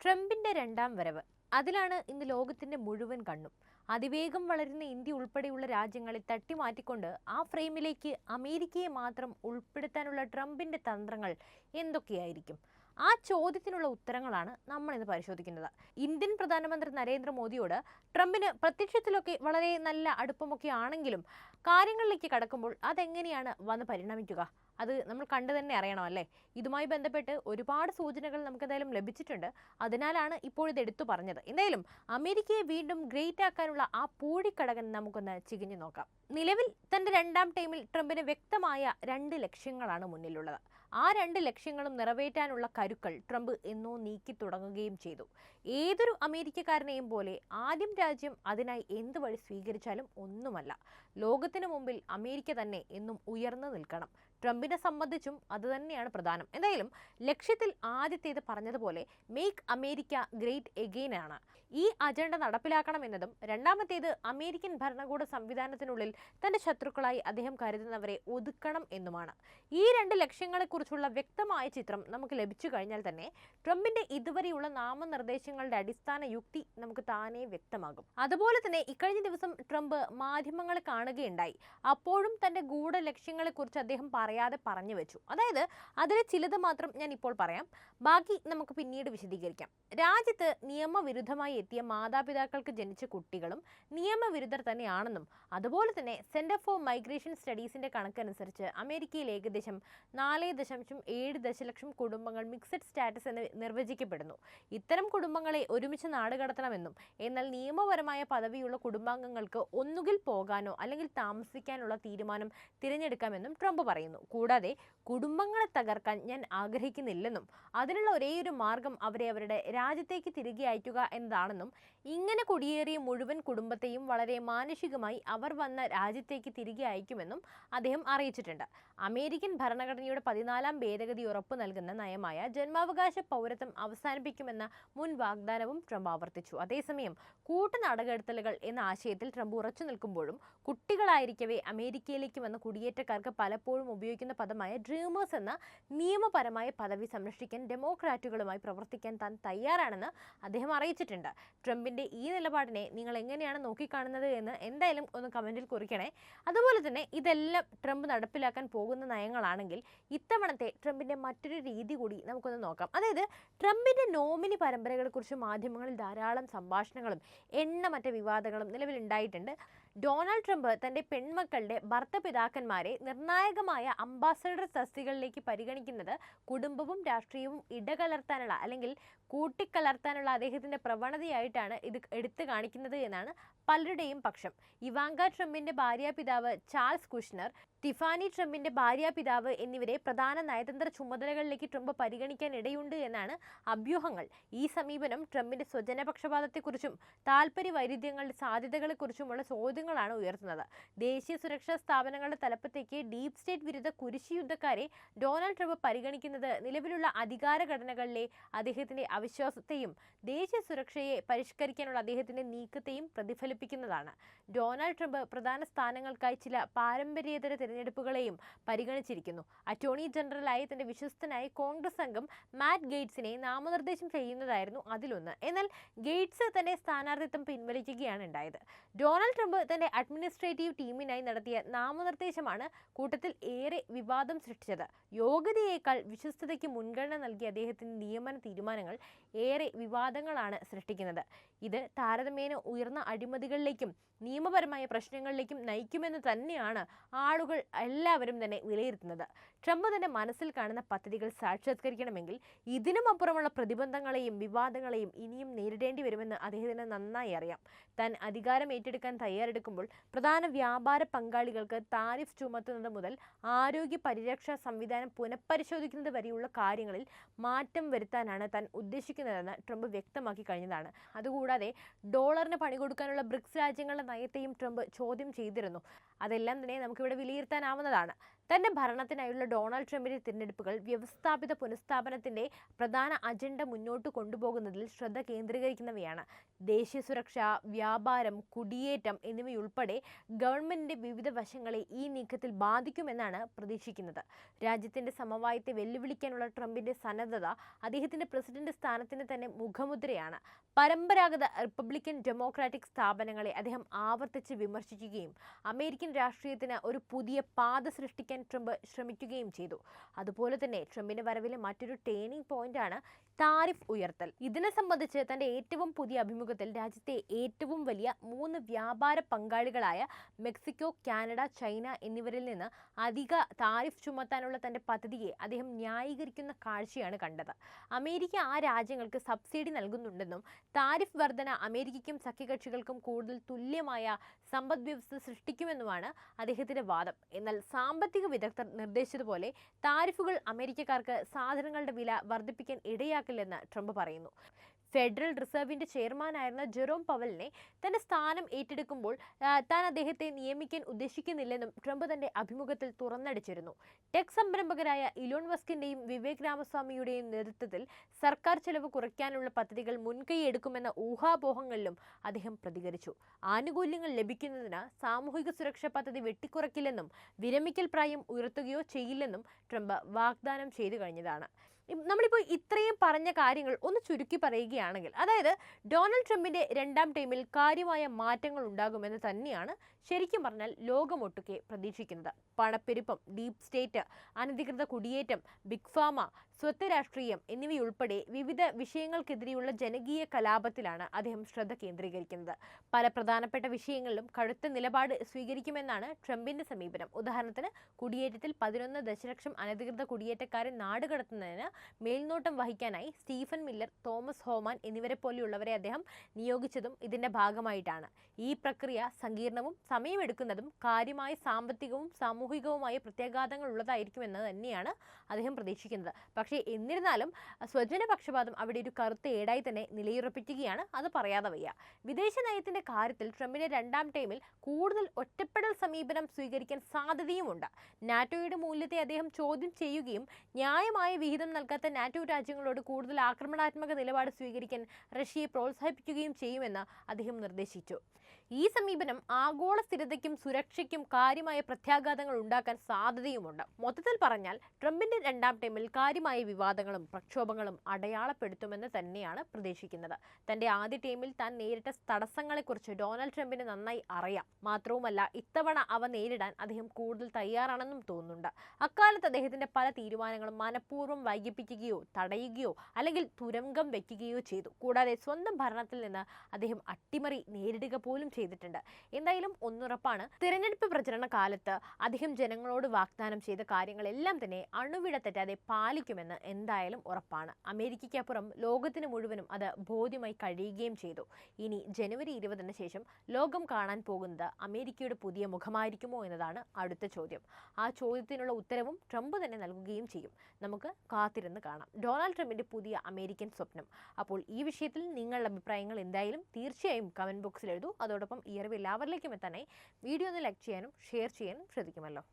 ട്രംപിന്റെ രണ്ടാം വരവ് അതിലാണ് ഇന്ന് ലോകത്തിന്റെ മുഴുവൻ കണ്ണും. അതിവേഗം വളരുന്ന ഇന്ത്യ ഉൾപ്പെടെയുള്ള രാജ്യങ്ങളെ തട്ടിമാറ്റിക്കൊണ്ട് ആ ഫ്രെയിമിലേക്ക് അമേരിക്കയെ മാത്രം ഉൾപ്പെടുത്താനുള്ള ട്രംപിന്റെ തന്ത്രങ്ങൾ എന്തൊക്കെയായിരിക്കും? ആ ചോദ്യത്തിനുള്ള ഉത്തരങ്ങളാണ് നമ്മൾ ഇന്ന് പരിശോധിക്കുന്നത്. ഇന്ത്യൻ പ്രധാനമന്ത്രി നരേന്ദ്രമോദിയോട് ട്രംപിന് പ്രത്യക്ഷത്തിലൊക്കെ വളരെ നല്ല അടുപ്പമൊക്കെ ആണെങ്കിലും കാര്യങ്ങളിലേക്ക് കടക്കുമ്പോൾ അതെങ്ങനെയാണ് വന്ന് പരിണമിക്കുക? അത് നമ്മൾ കണ്ടു തന്നെ അറിയണം അല്ലേ? ഇതുമായി ബന്ധപ്പെട്ട് ഒരുപാട് സൂചനകൾ നമുക്ക് എന്തായാലും ലഭിച്ചിട്ടുണ്ട്. അതിനാലാണ് ഇപ്പോഴിത് എടുത്തു പറഞ്ഞത്. എന്തായാലും അമേരിക്കയെ വീണ്ടും ഗ്രേറ്റ് ആക്കാനുള്ള ആ പൂഴിക്കടകൻ നമുക്കൊന്ന് ചികഞ്ഞു നോക്കാം. നിലവിൽ തന്റെ രണ്ടാം ടൈമിൽ ട്രംപിന് വ്യക്തമായ 2 ലക്ഷ്യങ്ങളാണ് മുന്നിലുള്ളത്. ആ 2 ലക്ഷ്യങ്ങളും നിറവേറ്റാനുള്ള കരുക്കൾ ട്രംപ് എന്നോ നീക്കി തുടങ്ങുകയും ചെയ്തു. ഏതൊരു അമേരിക്കക്കാരനെയും പോലെ ആദ്യം രാജ്യം അതിനായി എന്ത് വഴി സ്വീകരിച്ചാലും ഒന്നുമല്ല. ലോകത്തിന് മുമ്പിൽ അമേരിക്ക തന്നെ എന്നും ഉയർന്നു നിൽക്കണം. ട്രംപിനെ സംബന്ധിച്ചും അതുതന്നെയാണ് പ്രധാനം. എന്തായാലും ലക്ഷ്യത്തിൽ ആദ്യത്തേത് പറഞ്ഞതുപോലെ മേക്ക് അമേരിക്ക ഗ്രേറ്റ് എഗെയിൻ ആണ്. ഈ അജണ്ട നടപ്പിലാക്കണമെന്നതും രണ്ടാമത്തേത് അമേരിക്കൻ ഭരണകൂട സംവിധാനത്തിനുള്ളിൽ തന്റെ ശത്രുക്കളായി അദ്ദേഹം കരുതുന്നവരെ ഒതുക്കണം എന്നുമാണ്. ഈ 2 ലക്ഷ്യങ്ങളെക്കുറിച്ചുള്ള വ്യക്തമായ ചിത്രം നമുക്ക് ലഭിച്ചു കഴിഞ്ഞാൽ തന്നെ ട്രംപിന്റെ ഇതുവരെയുള്ള നാമനിർദ്ദേശങ്ങളുടെ അടിസ്ഥാന യുക്തി നമുക്ക് താനേ വ്യക്തമാകും. അതുപോലെ തന്നെ ഇക്കഴിഞ്ഞ ദിവസം ട്രംപ് മാധ്യമങ്ങളെ കാണുകയുണ്ടായി. അപ്പോഴും തന്റെ ഗൂഢ ലക്ഷ്യങ്ങളെക്കുറിച്ച് അദ്ദേഹം പറയാതെ പറഞ്ഞു വെച്ചു. അതായത് അതിലെ ചിലത് മാത്രം ഞാൻ ഇപ്പോൾ പറയാം, ബാക്കി നമുക്ക് പിന്നീട് വിശദീകരിക്കാം. രാജ്യത്ത് നിയമവിരുദ്ധമായി എത്തിയ മാതാപിതാക്കൾക്ക് ജനിച്ച കുട്ടികളും നിയമവിരുദ്ധർ തന്നെയാണെന്നും അതുപോലെ തന്നെ സെന്റർ ഫോർ മൈഗ്രേഷൻ സ്റ്റഡീസിന്റെ കണക്കനുസരിച്ച് അമേരിക്കയിൽ ഏകദേശം 4.7 ദശലക്ഷം കുടുംബങ്ങൾ മിക്സഡ് സ്റ്റാറ്റസ് എന്ന് നിർവചിക്കപ്പെടുന്നു. ഇത്തരം കുടുംബങ്ങളെ ഒരുമിച്ച് നാടുകടത്തണമെന്നും എന്നാൽ നിയമപരമായ പദവിയുള്ള കുടുംബാംഗങ്ങൾക്ക് ഒന്നുകിൽ പോകാനോ അല്ലെങ്കിൽ താമസിക്കാനുള്ള തീരുമാനം തിരഞ്ഞെടുക്കാമെന്നും ട്രംപ് പറയുന്നു. കൂടാതെ കുടുംബങ്ങളെ തകർക്കാൻ ഞാൻ ആഗ്രഹിക്കുന്നില്ലെന്നും അതിനുള്ള ഒരേയൊരു മാർഗം അവരെ അവരുടെ രാജ്യത്തേക്ക് തിരികെ അയക്കുക എന്നതാണെന്നും ഇങ്ങനെ കുടിയേറിയ മുഴുവൻ കുടുംബത്തെയും വളരെ മാനുഷികമായി അവർ വന്ന രാജ്യത്തേക്ക് തിരികെ അയക്കുമെന്നും അദ്ദേഹം അറിയിച്ചിട്ടുണ്ട്. അമേരിക്കൻ ഭരണഘടനയുടെ 14ാം ഭേദഗതി ഉറപ്പു നൽകുന്ന നയമായ ജന്മാവകാശ പൗരത്വം അവസാനിപ്പിക്കുമെന്ന മുൻ വാഗ്ദാനവും ട്രംപ് ആവർത്തിച്ചു. അതേസമയം കൂട്ടനാടുകടത്തലുകൾ എന്ന ആശയത്തിൽ ട്രംപ് ഉറച്ചു നിൽക്കുമ്പോഴും കുട്ടികളായിരിക്കവേ അമേരിക്കയിലേക്ക് വന്ന കുടിയേറ്റക്കാർക്ക് പലപ്പോഴും ഉപയോഗിക്കുന്ന പദമായ ഡ്രീമേഴ്സ് എന്ന നിയമപരമായ പദവി സംരക്ഷിക്കാൻ ഡെമോക്രാറ്റുകളുമായി പ്രവർത്തിക്കാൻ താൻ തയ്യാറാണെന്ന് അദ്ദേഹം അറിയിച്ചിട്ടുണ്ട്. ട്രംപിന്റെ ഈ നിലപാടിനെ നിങ്ങൾ എങ്ങനെയാണ് നോക്കിക്കാണുന്നത് എന്ന് എന്തായാലും ഒന്ന് കമന്റിൽ കുറിക്കണേ. അതുപോലെ തന്നെ ഇതെല്ലാം ട്രംപ് നടപ്പിലാക്കാൻ പോകുന്ന നയങ്ങളാണെങ്കിൽ ഇത്തവണത്തെ ട്രംപിന്റെ മറ്റൊരു രീതി കൂടി നമുക്കൊന്ന് നോക്കാം. അതായത് ട്രംപിന്റെ നോമിനി പരമ്പരകളെക്കുറിച്ച് മാധ്യമങ്ങളിൽ ധാരാളം സംഭാഷണങ്ങളും എണ്ണമറ്റ വിവാദങ്ങളും നിലവിലുണ്ടായിട്ടുണ്ട്. ഡൊണാൾഡ് ട്രംപ് തന്റെ പെൺമക്കളുടെ ഭർത്തപിതാക്കന്മാരെ നിർണായകമായ അംബാസഡർ തസ്തികകളിലേക്ക് പരിഗണിക്കുന്നത് കുടുംബവും രാഷ്ട്രീയവും ഇടകലർത്താനുള്ള അല്ലെങ്കിൽ കൂട്ടിക്കലർത്താനുള്ള അദ്ദേഹത്തിന്റെ പ്രവണതയായിട്ടാണ് ഇത് എടുത്തു കാണിക്കുന്നത് എന്നാണ് പലരുടെയും പക്ഷം. ഇവാങ്ക ട്രംപിന്റെ ഭാര്യാപിതാവ് ചാൾസ് കുഷ്നർ, ടിഫാനി ട്രംപിന്റെ ഭാര്യാപിതാവ് എന്നിവരെ പ്രധാന നയതന്ത്ര ചുമതലകളിലേക്ക് ട്രംപ് പരിഗണിക്കാൻ ഇടയുണ്ട് എന്നാണ് അഭ്യൂഹങ്ങൾ. ഈ സമീപനം ട്രംപിന്റെ സ്വജനപക്ഷപാതത്തെക്കുറിച്ചും താൽപര്യ വൈരുദ്ധ്യങ്ങളുടെ സാധ്യതകളെക്കുറിച്ചുമുള്ള ചോദ്യങ്ങളാണ് ഉയർത്തുന്നത്. ദേശീയ സുരക്ഷാ സ്ഥാപനങ്ങളുടെ തലപ്പത്തേക്ക് ഡീപ് സ്റ്റേറ്റ് വിരുദ്ധ കുരിശുയുദ്ധക്കാരെ ഡൊണാൾഡ് ട്രംപ് പരിഗണിക്കുന്നത് നിലവിലുള്ള അധികാര ഘടനകളിലെ അദ്ദേഹത്തിന്റെ അവിശ്വാസത്തെയും ദേശീയ സുരക്ഷയെ പരിഷ്കരിക്കാനുള്ള അദ്ദേഹത്തിന്റെ നീക്കത്തെയും പ്രതിഫലിപ്പിക്കുന്നതാണ്. ഡൊണാൾഡ് ട്രംപ് പ്രധാന സ്ഥാനങ്ങൾക്കായി ചില പാരമ്പര്യേതര തിരഞ്ഞെടുപ്പുകളെയും പരിഗണിച്ചിരിക്കുന്നു. അറ്റോർണി ജനറലായി തന്റെ വിശ്വസ്തനായ കോൺഗ്രസ് അംഗം മാറ്റ് ഗെയ്റ്റ്സിനെ നാമനിർദ്ദേശം ചെയ്യുന്നതായിരുന്നു അതിലൊന്ന്. എന്നാൽ ഗെയ്റ്റ്സ് തന്റെ സ്ഥാനാർത്ഥിത്വം പിൻവലിക്കുകയാണ് ഉണ്ടായത്. ഡൊണാൾഡ് ട്രംപ് തന്റെ അഡ്മിനിസ്ട്രേറ്റീവ് ടീമിനായി നടത്തിയ നാമനിർദ്ദേശമാണ് കൂട്ടത്തിൽ ഏറെ വിവാദം സൃഷ്ടിച്ചത്. യോഗ്യതയേക്കാൾ വിശ്വസ്തതയ്ക്ക് മുൻഗണന നൽകിയ അദ്ദേഹത്തിന്റെ നിയമന തീരുമാനങ്ങൾ ഏറെ വിവാദങ്ങളാണ് സൃഷ്ടിക്കുന്നത്. ഇത് താരതമ്യേന ഉയർന്ന അഴിമതികളിലേക്കും നിയമപരമായ പ്രശ്നങ്ങളിലേക്കും നയിക്കുമെന്ന് തന്നെയാണ് ആളുകൾ എല്ലാവരും തന്നെ വിലയിരുത്തുന്നത്. ട്രംപ് തന്റെ മനസ്സിൽ കാണുന്ന പദ്ധതികൾ സാക്ഷാത്കരിക്കണമെങ്കിൽ ഇതിനും അപ്പുറമുള്ള പ്രതിബന്ധങ്ങളെയും വിവാദങ്ങളെയും ഇനിയും നേരിടേണ്ടി വരുമെന്ന് അദ്ദേഹത്തിന് നന്നായി അറിയാം. താൻ അധികാരം ഏറ്റെടുക്കാൻ തയ്യാറെടുക്കുമ്പോൾ പ്രധാന വ്യാപാര പങ്കാളികൾക്ക് താരിഫ് ചുമത്തുന്നത് മുതൽ ആരോഗ്യ പരിരക്ഷാ സംവിധാനം പുനഃപരിശോധിക്കുന്നത് വരെയുള്ള കാര്യങ്ങളിൽ മാറ്റം വരുത്താനാണ് താൻ ഉദ്ദേശിക്കുന്നതെന്ന് ട്രംപ് വ്യക്തമാക്കി കഴിഞ്ഞതാണ്. അതുകൂടാതെ ഡോളറിന് പണി കൊടുക്കാനുള്ള ബ്രിക്സ് രാജ്യങ്ങളുടെ നയത്തെയും ട്രംപ് ചോദ്യം ചെയ്തിരുന്നു. അതെല്ലാം തന്നെ നമുക്കിവിടെ വിലയിരുത്താനാവുന്നതാണ്. തന്റെ ഭരണത്തിനായുള്ള ഡൊണാൾഡ് ട്രംപിന്റെ തിരഞ്ഞെടുപ്പുകൾ വ്യവസ്ഥാപിത പുനഃസ്ഥാപനത്തിന്റെ പ്രധാന അജണ്ട മുന്നോട്ട് കൊണ്ടുപോകുന്നതിൽ ശ്രദ്ധ കേന്ദ്രീകരിക്കുന്നവയാണ്. ദേശീയ സുരക്ഷ, വ്യാപാരം, കുടിയേറ്റം എന്നിവയുൾപ്പെടെ ഗവൺമെന്റിന്റെ വിവിധ വശങ്ങളെ ഈ നീക്കത്തിൽ ബാധിക്കുമെന്നാണ് പ്രതീക്ഷിക്കുന്നത്. രാജ്യത്തിന്റെ സമവായത്തെ വെല്ലുവിളിക്കാനുള്ള ട്രംപിന്റെ സന്നദ്ധത അദ്ദേഹത്തിന്റെ പ്രസിഡന്റ് സ്ഥാനത്തിന് തന്നെ മുഖമുദ്രയാണ്. പരമ്പരാഗത റിപ്പബ്ലിക്കൻ ഡെമോക്രാറ്റിക് സ്ഥാപനങ്ങളെ അദ്ദേഹം ആവർത്തിച്ച് വിമർശിക്കുകയും അമേരിക്കൻ രാഷ്ട്രീയത്തിന് ഒരു പുതിയ പാത സൃഷ്ടിക്കാൻ ട്രംപ് ശ്രമിക്കുകയും ചെയ്തു. അതുപോലെ തന്നെ ട്രംപിന്റെ വരവിലെ മറ്റൊരു ടേണിംഗ് പോയിന്റാണ് താരിഫ് ഉയർത്തൽ. ഇതിനെ സംബന്ധിച്ച് തന്റെ ഏറ്റവും പുതിയ അഭിമുഖത്തിൽ രാജ്യത്തെ ഏറ്റവും വലിയ 3 വ്യാപാര പങ്കാളികളായ മെക്സിക്കോ, കാനഡ, ചൈന എന്നിവരിൽ നിന്ന് അധിക താരിഫ് ചുമത്താനുള്ള തന്റെ പദ്ധതിയെ അദ്ദേഹം ന്യായീകരിക്കുന്ന കാഴ്ചയാണ് കണ്ടത്. അമേരിക്ക ആ രാജ്യങ്ങൾക്ക് സബ്സിഡി നൽകുന്നുണ്ടെന്നും താരിഫ് വർധന അമേരിക്കയ്ക്കും സഖ്യകക്ഷികൾക്കും കൂടുതൽ തുല്യമായ സമ്പദ് വ്യവസ്ഥ സൃഷ്ടിക്കുമെന്നുമാണ് അദ്ദേഹത്തിന്റെ വാദം. എന്നാൽ സാമ്പത്തിക വിദഗ്ധർ നിർദ്ദേശിച്ചതുപോലെ താരിഫുകൾ അമേരിക്കക്കാർക്ക് സാധനങ്ങളുടെ വില വർദ്ധിപ്പിക്കാൻ ഇടയാക്കില്ലെന്ന് ട്രംപ് പറയുന്നു. ഫെഡറൽ റിസർവിന്റെ ചെയർമാനായിരുന്ന ജെറോം പവലിനെ തന്റെ സ്ഥാനം ഏറ്റെടുക്കുമ്പോൾ താൻ അദ്ദേഹത്തെ നിയമിക്കാൻ ഉദ്ദേശിക്കുന്നില്ലെന്നും ട്രംപ് തന്റെ അഭിമുഖത്തിൽ തുറന്നടിച്ചിരുന്നു. ടെക് സംരംഭകരായ ഇലോൺ മസ്കിന്റെയും വിവേക് രാമസ്വാമിയുടെയും നേതൃത്വത്തിൽ സർക്കാർ ചെലവ് കുറയ്ക്കാനുള്ള പദ്ധതികൾ മുൻകൈയെടുക്കുമെന്ന ഊഹാപോഹങ്ങളിലും അദ്ദേഹം പ്രതികരിച്ചു. ആനുകൂല്യങ്ങൾ ലഭിക്കുന്നതിന് സാമൂഹിക സുരക്ഷാ പദ്ധതി വെട്ടിക്കുറയ്ക്കില്ലെന്നും വിരമിക്കൽ പ്രായം ഉയർത്തുകയോ ചെയ്യില്ലെന്നും ട്രംപ് വാഗ്ദാനം ചെയ്തു കഴിഞ്ഞതാണ്. നമ്മളിപ്പോൾ ഇത്രയും പറഞ്ഞ കാര്യങ്ങൾ ഒന്ന് ചുരുക്കി പറയുകയാണെങ്കിൽ, അതായത് ഡൊണാൾഡ് ട്രംപിന്റെ 2ാം ടൈമിൽ കാര്യമായ മാറ്റങ്ങൾ ഉണ്ടാകുമെന്ന് തന്നെയാണ് ശരിക്കും പറഞ്ഞാൽ ലോകമൊട്ടുക്കെ പ്രതീക്ഷിക്കുന്നത്. പണപ്പെരുപ്പം, ഡീപ് സ്റ്റേറ്റ്, അനധികൃത കുടിയേറ്റം, ബിഗ് ഫാർമ, സ്വത്ത് രാഷ്ട്രീയം എന്നിവയുൾപ്പെടെ വിവിധ വിഷയങ്ങൾക്കെതിരെയുള്ള ജനകീയ കലാപത്തിലാണ് അദ്ദേഹം ശ്രദ്ധ കേന്ദ്രീകരിക്കുന്നത്. പല പ്രധാനപ്പെട്ട വിഷയങ്ങളിലും കടുത്ത നിലപാട് സ്വീകരിക്കുമെന്നാണ് ട്രംപിന്റെ സമീപനം. ഉദാഹരണത്തിന്, കുടിയേറ്റത്തിൽ 11 ദശലക്ഷം അനധികൃത കുടിയേറ്റക്കാരെ നാടുകടത്തുന്നതിന് മേൽനോട്ടം വഹിക്കാനായി സ്റ്റീഫൻ മില്ലർ, തോമസ് ഹോമാൻ എന്നിവരെ പോലെയുള്ളവരെ അദ്ദേഹം നിയോഗിച്ചതും ഇതിന്റെ ഭാഗമായിട്ടാണ്. ഈ പ്രക്രിയ സങ്കീർണവും സമയമെടുക്കുന്നതും കാര്യമായ സാമ്പത്തികവും സാമൂഹികവുമായ പ്രത്യാഘാതങ്ങൾ ഉള്ളതായിരിക്കുമെന്ന് തന്നെയാണ് അദ്ദേഹം പ്രതീക്ഷിക്കുന്നത്. പക്ഷേ എന്നിരുന്നാലും സ്വജനപക്ഷപാതം അവിടെ ഒരു കറുത്ത ഏടായി തന്നെ നിലയുറപ്പിക്കുകയാണ്. അത് പറയാതെ വയ്യ. വിദേശ നയത്തിന്റെ കാര്യത്തിൽ ട്രംപിന്റെ 2ാം ടൈമിൽ കൂടുതൽ ഒറ്റപ്പെടൽ സമീപനം സ്വീകരിക്കാൻ സാധ്യതയുമുണ്ട്. നാറ്റോയുടെ മൂല്യത്തെ അദ്ദേഹം ചോദ്യം ചെയ്യുകയും ന്യായമായ വിഹിതം നൽകാത്ത നാറ്റോ രാജ്യങ്ങളോട് കൂടുതൽ ആക്രമണാത്മക നിലപാട് സ്വീകരിക്കാൻ റഷ്യയെ പ്രോത്സാഹിപ്പിക്കുകയും ചെയ്യുമെന്ന് അദ്ദേഹം നിർദ്ദേശിച്ചു. ഈ സമീപനം ആഗോള സ്ഥിരതയ്ക്കും സുരക്ഷയ്ക്കും കാര്യമായ പ്രത്യാഘാതങ്ങൾ ഉണ്ടാക്കാൻ സാധ്യതയുമുണ്ട്. മൊത്തത്തിൽ പറഞ്ഞാൽ ട്രംപിന്റെ 2ാം ടൈമിൽ കാര്യമായ വിവാദങ്ങളും പ്രക്ഷോഭങ്ങളും അടയാളപ്പെടുത്തുമെന്ന് തന്നെയാണ് പ്രതീക്ഷിക്കുന്നത്. തന്റെ ആദ്യ ടൈമിൽ താൻ നേരിട്ട തടസ്സങ്ങളെക്കുറിച്ച് ഡൊണാൾഡ് ട്രംപിന് നന്നായി അറിയാം. മാത്രവുമല്ല, ഇത്തവണ അവ നേരിടാൻ അദ്ദേഹം കൂടുതൽ തയ്യാറാണെന്നും തോന്നുന്നുണ്ട്. അക്കാലത്ത് അദ്ദേഹത്തിന്റെ പല തീരുമാനങ്ങളും മനഃപൂർവ്വം വൈകിപ്പിക്കുകയോ തടയുകയോ അല്ലെങ്കിൽ തുരങ്കം വയ്ക്കുകയോ ചെയ്തു. കൂടാതെ സ്വന്തം ഭരണത്തിൽ നിന്ന് അദ്ദേഹം അട്ടിമറി നേരിടുക പോലും ചെയ്തിട്ടുണ്ട്. എന്തായാലും ഒന്നുറപ്പാണ്, തിരഞ്ഞെടുപ്പ് പ്രചരണ കാലത്ത് അദ്ദേഹം ജനങ്ങളോട് വാഗ്ദാനം ചെയ്ത കാര്യങ്ങളെല്ലാം തന്നെ അണുവിട തെറ്റാതെ പാലിക്കുമെന്ന് എന്തായാലും ഉറപ്പാണ്. അമേരിക്കയ്ക്കപ്പുറം ലോകത്തിന് മുഴുവനും അത് ബോധ്യമായി കഴിയുകയും ചെയ്തു. ഇനി ജനുവരി 20-ന് ശേഷം ലോകം കാണാൻ പോകുന്നത് അമേരിക്കയുടെ പുതിയ മുഖമായിരിക്കുമോ എന്നതാണ് അടുത്ത ചോദ്യം. ആ ചോദ്യത്തിനുള്ള ഉത്തരവും ട്രംപ് തന്നെ നൽകുകയും ചെയ്യും. നമുക്ക് കാത്തിരുന്ന് കാണാം ഡൊണാൾഡ് ട്രംപിന്റെ പുതിയ അമേരിക്കൻ സ്വപ്നം. അപ്പോൾ ഈ വിഷയത്തിൽ നിങ്ങളുടെ അഭിപ്രായങ്ങൾ എന്തായാലും തീർച്ചയായും കമന്റ് ബോക്സിൽ എഴുതൂ. അതോടൊപ്പം ഈ അറിവ് എല്ലാവരിലേക്കും എത്താനായി വീഡിയോ ഒന്ന് ലൈക്ക് ചെയ്യാനും ഷെയർ ചെയ്യാനും ശ്രദ്ധിക്കുമല്ലോ.